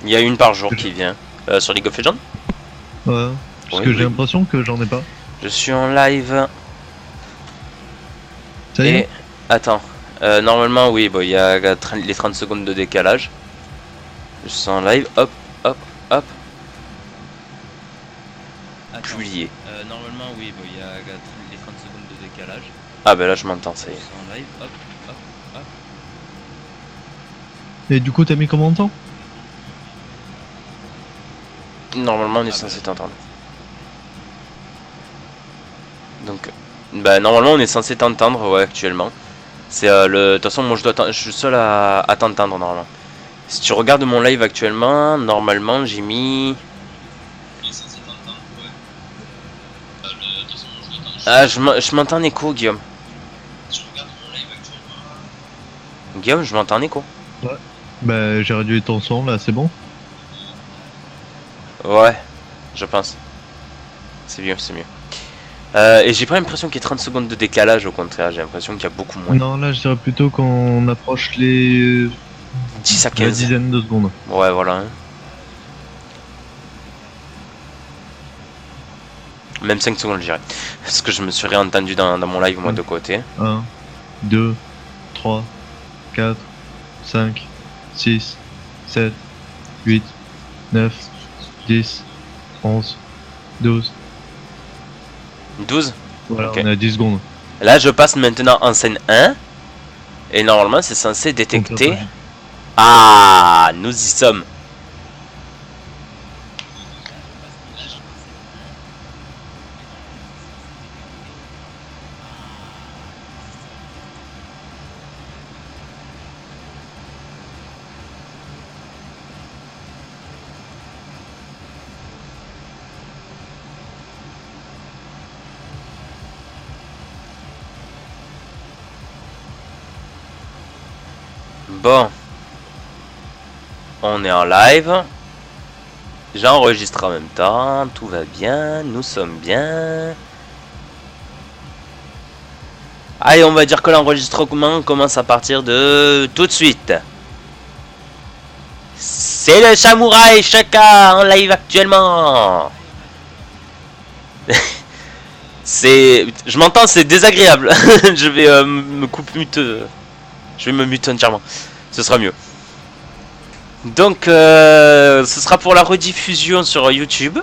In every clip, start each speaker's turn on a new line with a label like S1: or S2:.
S1: Il y a une par jour qui vient. Sur League of Legends?
S2: Ouais. Parce que j'ai l'impression que j'en ai pas.
S1: Je suis en live.
S2: Ça y est.
S1: Et... Attends. Normalement, oui, bon, il y a les 30 secondes de décalage. Je suis en live. Hop, hop, hop. Publié. Normalement, oui, bon, il y a les 30 secondes de décalage. Ah, bah là, je m'entends, ça y est. Je suis en live. Hop, hop, hop.
S2: Et du coup, t'as mis combien de temps?
S1: Normalement, on est censé t'entendre. Donc, bah, normalement, on est censé t'entendre, ouais, actuellement. C'est de toute façon, moi, je suis seul à t'entendre, normalement. Si tu regardes mon live actuellement, normalement, j'ai mis... Ah, je m'entends en écho, Guillaume. Guillaume, je m'entends en écho.
S2: Ouais. Bah, j'ai réduit ton son, là, c'est bon?
S1: Ouais, je pense. C'est mieux, c'est mieux. Et j'ai pas l'impression qu'il y ait 30 secondes de décalage, au contraire, j'ai l'impression qu'il y a beaucoup moins.
S2: Non, là, je dirais plutôt qu'on approche les...
S1: 10 à 15.
S2: La dizaine de secondes.
S1: Ouais, voilà. Hein. Même 5 secondes, je dirais. Parce que je me suis réentendu dans mon live, moi, de côté.
S2: 1, 2, 3, 4, 5, 6, 7, 8, 9, 10, 11, 12.
S1: 12.
S2: Voilà,
S1: Okay.
S2: on est à 10 secondes.
S1: Là, je passe maintenant en scène 1. Et normalement, c'est censé détecter... Ah, nous y sommes. Bon. On est en live. J'enregistre en même temps. Tout va bien. Nous sommes bien. Allez, on va dire que l'enregistrement commence à partir de tout de suite. C'est le Samouraï Shaka en live actuellement. Je m'entends, c'est désagréable. Je vais me couper mute. Je vais me mute entièrement. Ce sera mieux. Donc, ce sera pour la rediffusion sur YouTube.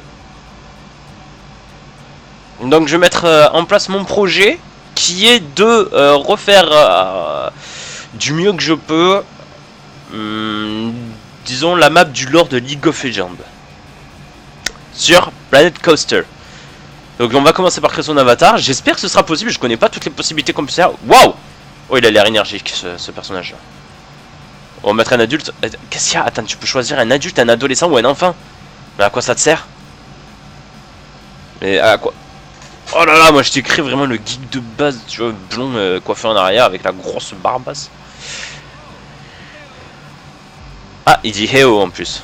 S1: Donc, je vais mettre en place mon projet, qui est de refaire du mieux que je peux, disons, la map du lore de League of Legends sur Planet Coaster. Donc, on va commencer par créer son avatar. J'espère que ce sera possible. Je connais pas toutes les possibilités qu'on peut faire. Waouh! Oh, il a l'air énergique, ce personnage-là. On va mettre un adulte. Qu'est-ce qu'il y a? Attends, tu peux choisir un adulte, un adolescent ou un enfant. Mais à quoi ça te sert? Mais à quoi? Oh là là, moi je t'écris vraiment le geek de base, tu vois, blond coiffé en arrière avec la grosse barbasse. Ah, il dit Heo en plus.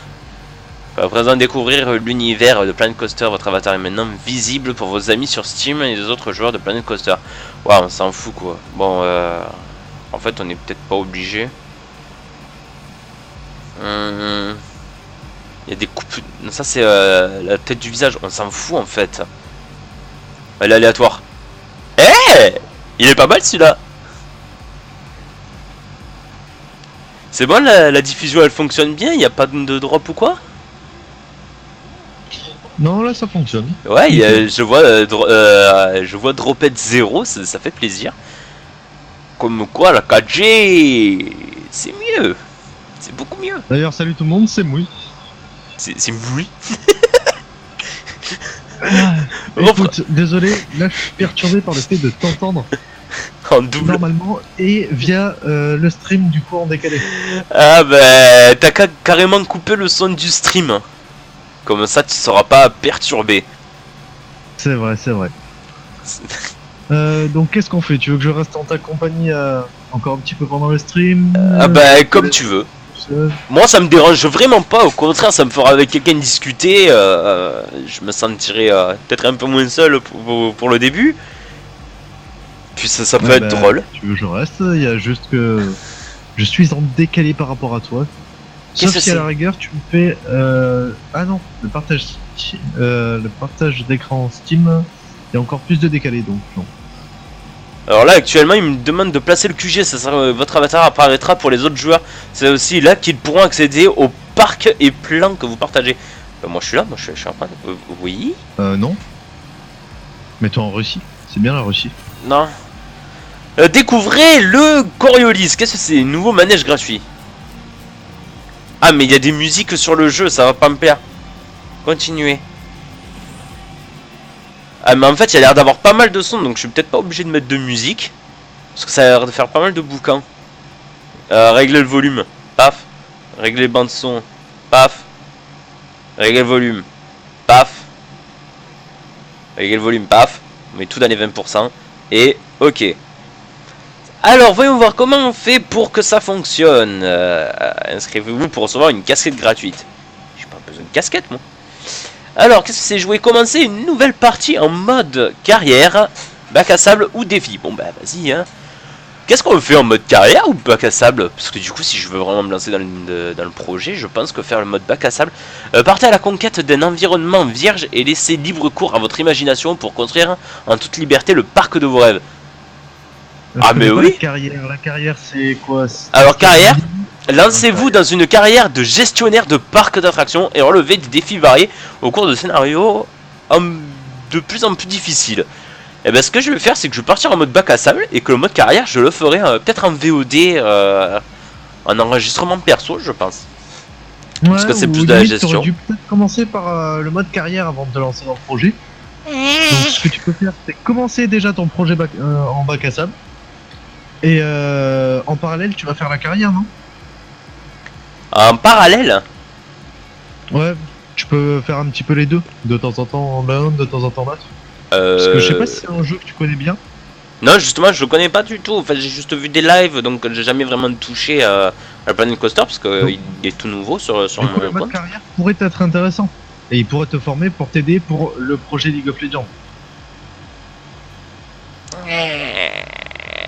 S1: À présent découvrir l'univers de Planet Coaster, votre avatar est maintenant visible pour vos amis sur Steam et les autres joueurs de Planet Coaster. Waouh, on s'en fout quoi. Bon, en fait on est peut-être pas obligé. Il y a des coupes. Ça c'est la tête du visage. On s'en fout en fait. Elle est aléatoire. Eh, il est pas mal celui-là. C'est bon, la diffusion elle fonctionne bien. Il n'y a pas de drop ou quoi?
S2: Non, là ça fonctionne.
S1: Ouais, je vois dropette 0. Ça fait plaisir. Comme quoi la 4G c'est mieux. C'est beaucoup mieux.
S2: D'ailleurs, salut tout le monde, c'est Mouille.
S1: C'est Mouille.
S2: Écoute, désolé, là je suis perturbé par le fait de t'entendre
S1: en double
S2: normalement et via le stream du coup en décalé.
S1: Ah bah t'as carrément coupé le son du stream. Comme ça tu seras pas perturbé.
S2: C'est vrai, c'est vrai. Donc qu'est-ce qu'on fait? Tu veux que je reste en ta compagnie encore un petit peu pendant le stream?
S1: Ah bah comme tu veux. Moi ça me dérange vraiment pas, au contraire ça me fera avec quelqu'un discuter, je me sentirai peut-être un peu moins seul pour le début. Puis ça peut être drôle.
S2: Tu veux que je reste? Il y a juste que je suis en décalé par rapport à toi.
S1: Qu'est-ce
S2: Sauf
S1: que
S2: si à
S1: c'est?
S2: la rigueur tu me fais... Ah non, le partage d'écran Steam est encore plus de décalé donc non.
S1: Alors là actuellement il me demande de placer le QG, ça sera, votre avatar apparaîtra pour les autres joueurs. C'est aussi là qu'ils pourront accéder au parc et plans que vous partagez. Moi je suis là, moi je suis en train de... oui.
S2: Non. Mets-toi en Russie, c'est bien la Russie.
S1: Non. Découvrez le Coriolis. Qu'est-ce que c'est? Nouveau manège gratuit. Ah mais il y a des musiques sur le jeu, ça va pas me plaire. Continuez. Ah mais en fait il y a l'air d'avoir pas mal de sons, donc je suis peut-être pas obligé de mettre de musique. Parce que ça a l'air de faire pas mal de boucans. Régler le volume. Paf. Régler les bandes son. Paf. Régler le volume. Paf. Régler le volume. Paf. On met tout dans les 20%. Et ok. Alors voyons voir comment on fait pour que ça fonctionne. Inscrivez-vous pour recevoir une casquette gratuite. J'ai pas besoin de casquette moi. Alors qu'est-ce que c'est? Jouer, commencer une nouvelle partie en mode carrière, bac à sable ou défi. Bon bah vas-y hein. Qu'est-ce qu'on fait en mode carrière ou bac à sable? Parce que du coup si je veux vraiment me lancer dans le projet, je pense que faire le mode bac à sable. Partez à la conquête d'un environnement vierge et laissez libre cours à votre imagination pour construire en toute liberté le parc de vos rêves. Ah mais oui.
S2: La carrière c'est quoi?
S1: Alors carrière, lancez-vous dans une carrière de gestionnaire de parc d'attractions et relevez des défis variés au cours de scénarios de plus en plus difficiles. Et ben ce que je vais faire c'est que je vais partir en mode bac à sable et que le mode carrière je le ferai peut-être en VOD, en enregistrement perso je pense.
S2: Ouais,
S1: parce que c'est plus
S2: ou
S1: de la
S2: limite,
S1: gestion.
S2: t'aurais dû peut-être commencer par le mode carrière avant de te lancer dans le projet. Donc ce que tu peux faire c'est commencer déjà ton projet en bac à sable. Et en parallèle tu vas faire la carrière, non?
S1: En parallèle?
S2: Ouais, tu peux faire un petit peu les deux. De temps en temps l'un, de temps en temps l'autre. Parce que je sais pas si c'est un jeu que tu connais bien.
S1: Non justement je connais pas du tout, enfin j'ai juste vu des lives donc j'ai jamais vraiment touché à Planet Coaster parce qu'il est tout nouveau sur
S2: Du coup, le
S1: mon
S2: mode
S1: compte.
S2: carrière pourrait être intéressant. Et il pourrait te former pour t'aider pour le projet League of Legends.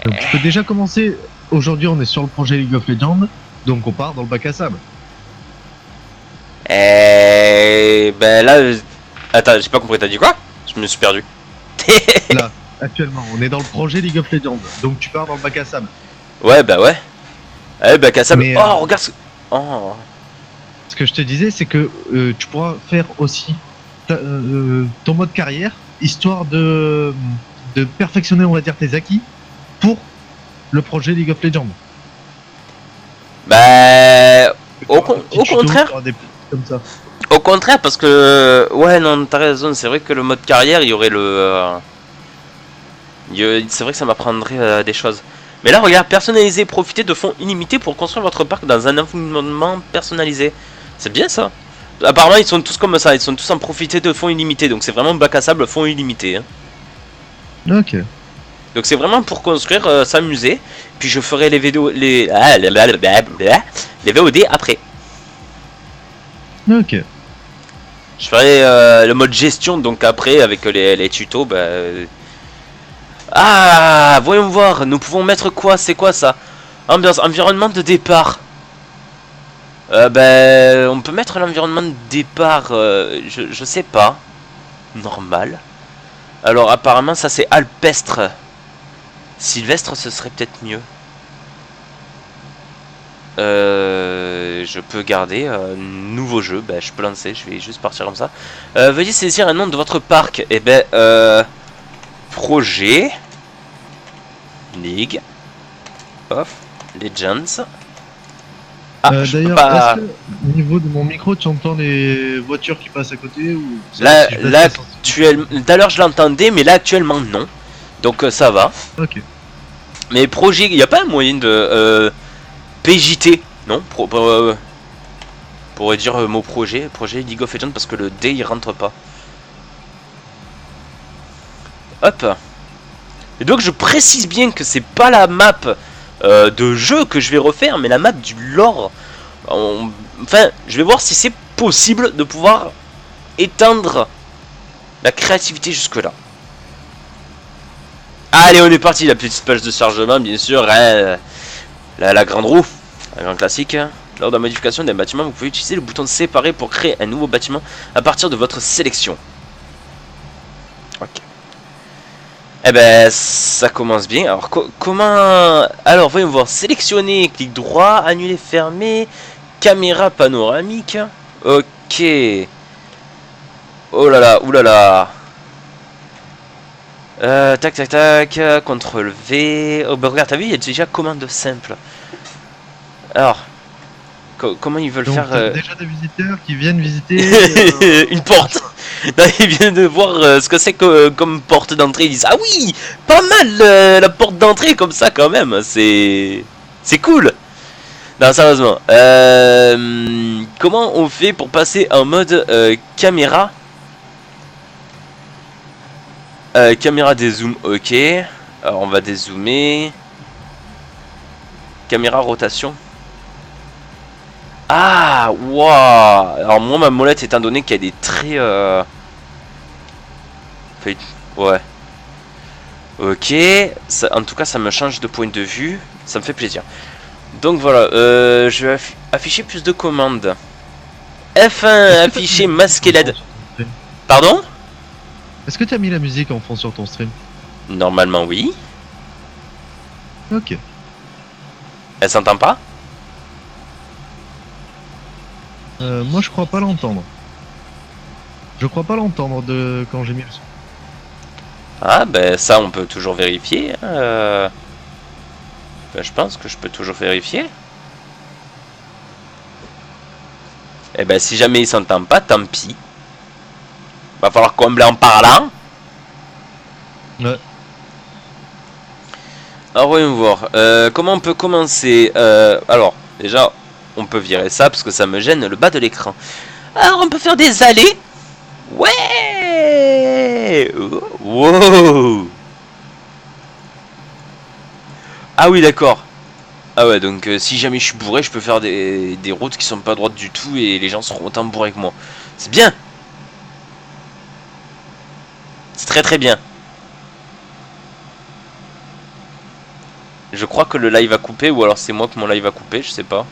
S2: Donc tu peux déjà commencer. Aujourd'hui on est sur le projet League of Legends. Donc on part dans le bac à sable.
S1: Et ben là... Attends, j'ai pas compris, t'as dit quoi? Je me suis perdu.
S2: Là, actuellement, on est dans le projet League of Legends. Donc tu pars dans le bac à sable.
S1: Ouais, bah ouais. Ouais, bah Kassab.
S2: Mais,
S1: Oh, regarde ce... Oh.
S2: Ce que je te disais, c'est que tu pourras faire aussi ton mode carrière, histoire de perfectionner, on va dire, tes acquis pour le projet League of Legends.
S1: Bah... Au
S2: Tuto,
S1: contraire.
S2: des petits comme ça.
S1: Au contraire, parce que... Ouais, non, t'as raison. C'est vrai que le mode carrière, il y aurait le... C'est vrai que ça m'apprendrait des choses. Mais là, regarde, personnaliser, profitez de fonds illimités pour construire votre parc dans un environnement personnalisé. C'est bien ça. Apparemment, ils sont tous comme ça. Ils sont tous en profiter de fonds illimités. Donc c'est vraiment bac à sable, fonds illimités. Hein.
S2: Ok.
S1: Donc c'est vraiment pour construire, s'amuser. Puis je ferai les vidéos, les VOD après.
S2: Ok.
S1: Je ferai le mode gestion donc après avec les tutos. Bah, Ah, voyons voir. Nous pouvons mettre quoi? C'est quoi ça? Ambiance, environnement de départ. Ben, on peut mettre l'environnement de départ. Je sais pas. Normal. Alors apparemment ça c'est alpestre. Sylvestre ce serait peut-être mieux. Je peux garder nouveau jeu. Ben, je peux lancer. Je vais juste partir comme ça. Veuillez saisir un nom de votre parc. Et ben projet League of Legends. Ah, je peux
S2: D'ailleurs,
S1: pas...
S2: est-ce que au niveau de mon micro, tu entends les voitures qui passent à côté ou...
S1: Là,
S2: Si je baisse
S1: là
S2: la sensibilité.
S1: actuellement, tout à l'heure je l'entendais, mais là actuellement non. Donc ça va.
S2: Ok.
S1: Mais projet, il n'y a pas un moyen de PJT, non? Pour dire mot projet League of Legends parce que le D il rentre pas. Hop. Et donc je précise bien que c'est pas la map de jeu que je vais refaire, mais la map du lore. Enfin, je vais voir si c'est possible de pouvoir étendre la créativité jusque là. Allez, on est parti, la petite page de chargement, bien sûr. Hein, la grande roue, un grand classique. Lors de la modification d'un bâtiment, vous pouvez utiliser le bouton séparer pour créer un nouveau bâtiment à partir de votre sélection. Ok. Eh ben, ça commence bien. Alors, comment... Alors, voyons voir. Sélectionner, clic droit, annuler, fermer, caméra panoramique. Ok. Oh là là, oulala. Tac, tac, tac. CTRL V. Oh, bah regarde, t'as vu, il y a déjà commande simple. Alors, comment ils veulent
S2: Donc,
S1: faire...
S2: déjà des visiteurs qui viennent visiter
S1: une porte. Là, ils viennent de voir ce que c'est que, comme porte d'entrée. Ils disent, ah oui, pas mal la porte d'entrée comme ça quand même. C'est cool. Non, sérieusement. Comment on fait pour passer en mode caméra? Caméra dézoom, ok. Alors on va dézoomer. Caméra rotation. Ah, waouh. Alors moi ma molette étant donné qu'elle est très ouais. Ok, ça, en tout cas ça me change de point de vue. Ça me fait plaisir. Donc voilà, je vais afficher plus de commandes. F1 afficher masquer LED. Pardon?
S2: Est-ce que tu as mis la musique en fond sur ton stream?
S1: Normalement oui.
S2: Ok.
S1: Elle s'entend pas?
S2: Moi je crois pas l'entendre. Je crois pas l'entendre de quand j'ai mis le son.
S1: Ah ben ça on peut toujours vérifier. Ben, je pense que je peux toujours vérifier. Et ben si jamais il s'entend pas, tant pis. Va falloir combler en parlant.
S2: Ouais.
S1: Alors voyons voir. Comment on peut commencer? Alors déjà on peut virer ça parce que ça me gêne le bas de l'écran. Alors on peut faire des allées. Ouais. Wow. Ah oui d'accord. Ah ouais donc si jamais je suis bourré je peux faire des routes qui sont pas droites du tout et les gens seront autant bourrés que moi. C'est bien. C'est très très bien. Je crois que le live a coupé ou alors c'est moi que mon live a coupé, je sais pas.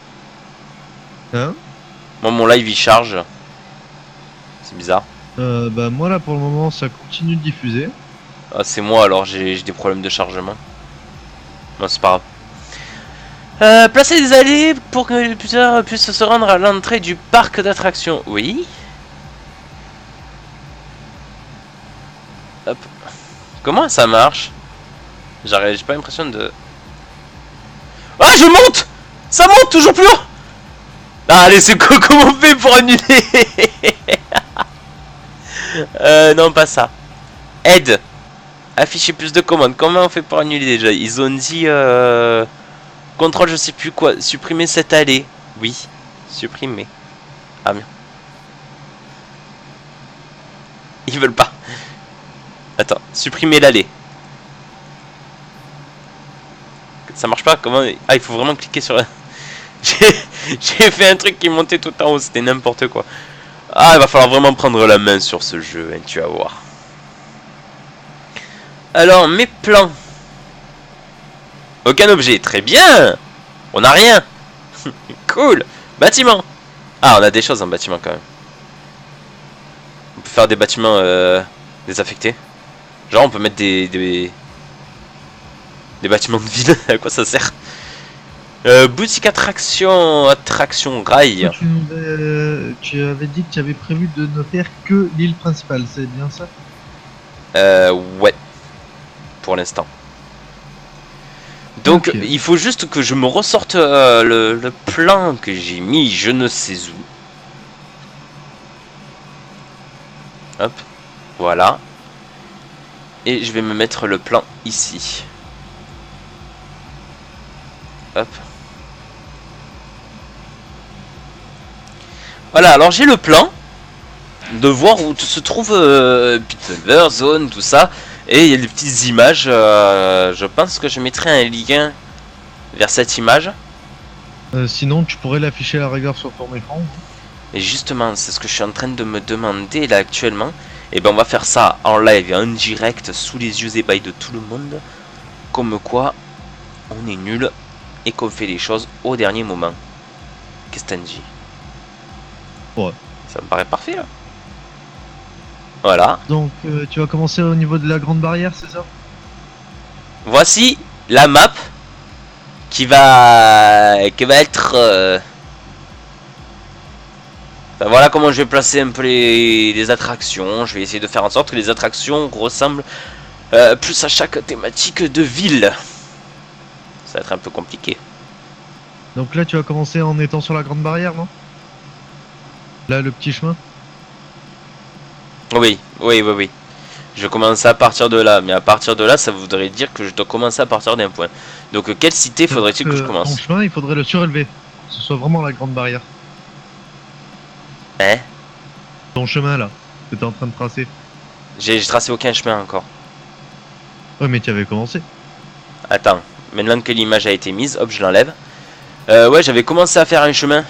S2: Hein?
S1: Moi mon live il charge. C'est bizarre.
S2: Bah moi là pour le moment ça continue de diffuser.
S1: Ah c'est moi alors j'ai des problèmes de chargement. Non c'est pas grave. Placer des allées pour que les visiteurs puissent se rendre à l'entrée du parc d'attractions. Oui. Hop. Comment ça marche? J'ai pas l'impression de... Ah je monte. Ça monte toujours plus haut. Ah allez c'est quoi? Comment on fait pour annuler? Non pas ça. Aide. Afficher plus de commandes. Comment on fait pour annuler déjà? Ils ont dit contrôle je sais plus quoi. Supprimer cette allée. Oui. Supprimer. Ah bien. Ils veulent pas. Attends. Supprimer l'allée. Ça marche pas? Comment? Ah il faut vraiment cliquer sur... J'ai fait un truc qui montait tout en haut. C'était n'importe quoi. Ah il va falloir vraiment prendre la main sur ce jeu. Hein, tu vas voir. Alors, mes plans. Aucun objet, très bien. On n'a rien. Cool. Bâtiment. Ah, on a des choses en bâtiment quand même. On peut faire des bâtiments désaffectés. Genre, on peut mettre des bâtiments de ville. À quoi ça sert? Boutique attraction rail.
S2: Tu avais dit que tu avais prévu de ne faire que l'île principale, c'est bien ça?
S1: Ouais. Pour l'instant. Donc
S2: Okay.
S1: il faut juste que je me ressorte le plan que j'ai mis je ne sais où. Hop, voilà. Et je vais me mettre le plan ici. Hop. Voilà, alors j'ai le plan de voir où se trouve Pitlover, Zone, tout ça. Et il y a des petites images. Je pense que je mettrai un lien vers cette image.
S2: Sinon, tu pourrais l'afficher à la rigueur sur ton écran.
S1: Et justement, c'est ce que je suis en train de me demander là actuellement. Et ben on va faire ça en live et en direct sous les yeux ébahis de tout le monde. Comme quoi, on est nul et qu'on fait les choses au dernier moment. Qu'est-ce que t'en dis?
S2: Ouais.
S1: Ça me paraît parfait là. Voilà.
S2: Donc tu vas commencer au niveau de la grande barrière, c'est ça?
S1: Voici la map qui va être... Enfin, voilà comment je vais placer un peu les attractions. Je vais essayer de faire en sorte que les attractions ressemblent plus à chaque thématique de ville. Ça va être un peu compliqué.
S2: Donc là tu vas commencer en étant sur la grande barrière, non? Là le petit chemin?
S1: Oui, oui, oui, oui. Je commence à partir de là, mais à partir de là, ça voudrait dire que je dois commencer à partir d'un point. Donc, quelle cité faudrait-il que je
S2: Ton
S1: commence?
S2: chemin, il faudrait le surélever, pour que ce soit vraiment la grande barrière.
S1: Hein?
S2: Ton chemin là, que t'es en train de tracer.
S1: J'ai tracé aucun chemin encore.
S2: Ouais, mais tu avais commencé.
S1: Attends, maintenant que l'image a été mise, hop, je l'enlève. Ouais, j'avais commencé à faire un chemin.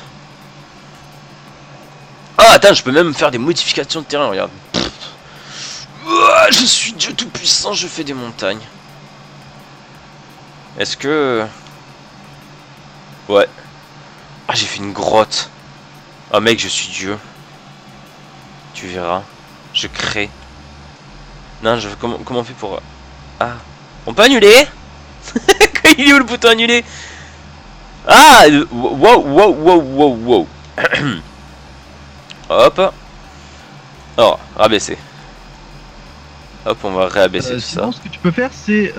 S1: Ah, attends, je peux même faire des modifications de terrain, regarde. Ouah, je suis Dieu tout-puissant, je fais des montagnes. Est-ce que... Ouais. Ah, j'ai fait une grotte. Oh mec, je suis Dieu. Tu verras. Je crée. Non, comment on fait pour... Ah. On peut annuler? Il est où le bouton annuler? Ah, wow, wow, wow, wow, wow. Hop. Oh, rabaisser. Hop, on va réabaisser tout
S2: Sinon,
S1: ça.
S2: ce que tu peux faire, c'est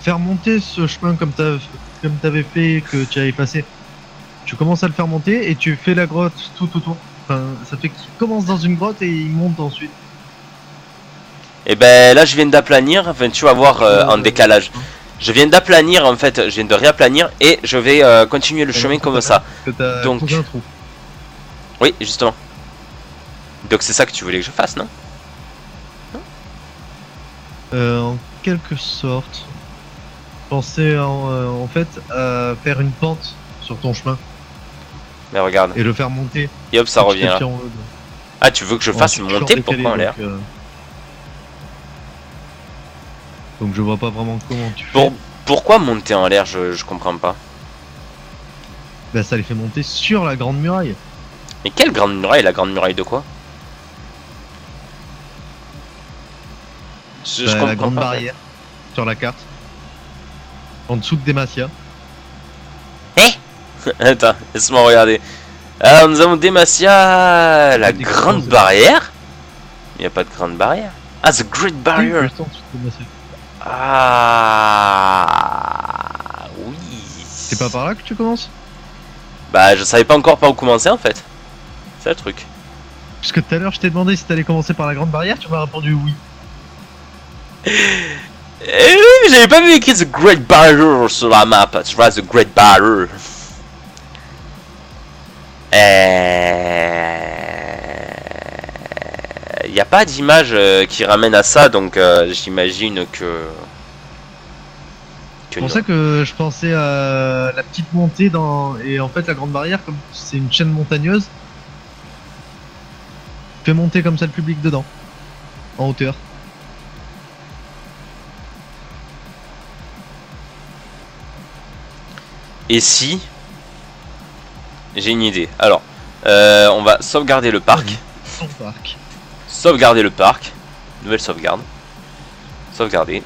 S2: faire monter ce chemin comme t'avais fait, que tu avais passé. Tu commences à le faire monter et tu fais la grotte tout autour. Enfin, ça fait qu'il commence dans une grotte et il monte ensuite.
S1: Et ben là, je viens d'aplanir. Enfin, tu vas voir en décalage. Je viens d'aplanir en fait. Je viens de réaplanir et je vais continuer le chemin comme ça.
S2: Parce que t'as
S1: Donc-
S2: creusé un trou.
S1: Oui, justement. Donc c'est ça que tu voulais que je fasse, non?
S2: En quelque sorte, pensez en fait à faire une pente sur ton chemin
S1: Mais regarde.
S2: et le faire monter.
S1: Et hop, ça
S2: petit
S1: revient
S2: à
S1: là.
S2: petit en haut,
S1: Ah, tu veux que je fasse
S2: en
S1: monter?
S2: décalé,
S1: Pourquoi en l'air?
S2: Donc je vois pas vraiment comment tu fais.
S1: Pourquoi monter en l'air? Je comprends pas.
S2: Bah ça les fait monter sur la grande muraille.
S1: Mais quelle grande muraille? La grande muraille de quoi? Je
S2: Bah,
S1: comprends
S2: la grande
S1: pas.
S2: barrière sur la carte. En dessous de Demacia.
S1: Attends, laisse-moi regarder. Alors nous avons Demacia, la
S2: Des
S1: grande
S2: grands-
S1: barrière. Il n'y a pas de grande barrière. Ah, the Great
S2: Oui,
S1: Barrier.
S2: juste en dessous de Demacia.
S1: Ah oui.
S2: C'est pas par là que tu commences?
S1: Bah je savais pas encore par où commencer en fait. C'est le truc.
S2: Puisque tout à l'heure je t'ai demandé si t'allais commencer par la grande barrière, tu m'as répondu oui.
S1: Eh oui, mais j'avais pas vu écrit The Great Barrier sur la map. Tu vois, The Great Barrier. Y a pas d'image qui ramène à ça, donc j'imagine que.
S2: C'est pour ça que je pensais à la petite montée dans. Et en fait, la grande barrière, comme c'est une chaîne montagneuse, fais monter comme ça le public dedans, en hauteur.
S1: Et si. J'ai une idée. Alors, on va sauvegarder le parc.
S2: Son parc.
S1: Sauvegarder le parc. Nouvelle sauvegarde. Sauvegarder.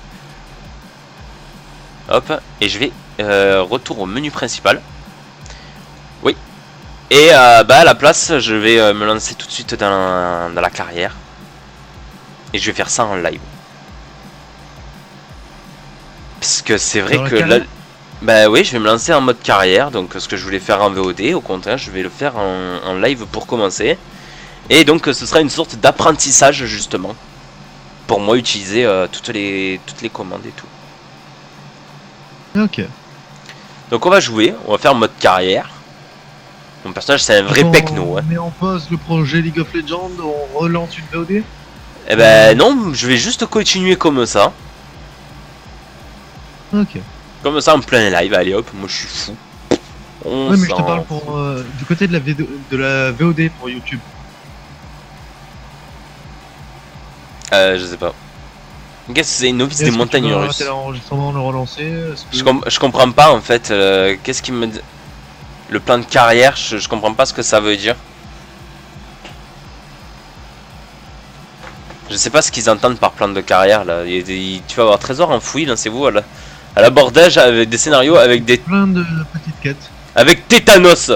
S1: Hop. Et je vais retour au menu principal. Oui. Et bah à la place, je vais me lancer tout de suite dans la carrière. Et je vais faire ça en live. Parce que c'est vrai
S2: Dans la
S1: que là...
S2: carrière
S1: Bah oui, je vais me lancer en mode carrière. Donc ce que je voulais faire en VOD, au contraire, je vais le faire en live pour commencer. Et donc ce sera une sorte d'apprentissage justement. Pour moi utiliser toutes les commandes et tout.
S2: Ok.
S1: Donc on va jouer, on va faire mode carrière. Mon personnage c'est un vrai pecno.
S2: On met en pause le projet League of Legends, on relance une VOD.
S1: Eh ben non, je vais juste continuer comme ça.
S2: Ok.
S1: Comme ça en plein live, allez hop, moi je suis fou. On
S2: Ouais, mais je te
S1: s'en
S2: parle
S1: fout.
S2: pour du côté de la VOD pour YouTube.
S1: Je sais pas. Qu'est-ce que c'est une novice des
S2: Est-ce que tu
S1: montagnes
S2: veux
S1: russes?
S2: arrêter l'enregistrement, le relancer? Est-ce que-
S1: Je comprends pas en fait, qu'est-ce qui me... Le plan de carrière, je comprends pas ce que ça veut dire. Je sais pas ce qu'ils entendent par plan de carrière là. Tu vas avoir trésor enfoui, lancez-vous à l'abordage avec des scénarios avec des.
S2: Plein de petites quêtes.
S1: Avec Tétanos.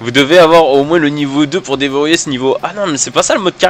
S1: Vous devez avoir au moins le niveau 2 pour déverrouiller ce niveau. Ah non, mais c'est pas ça le mode carrière.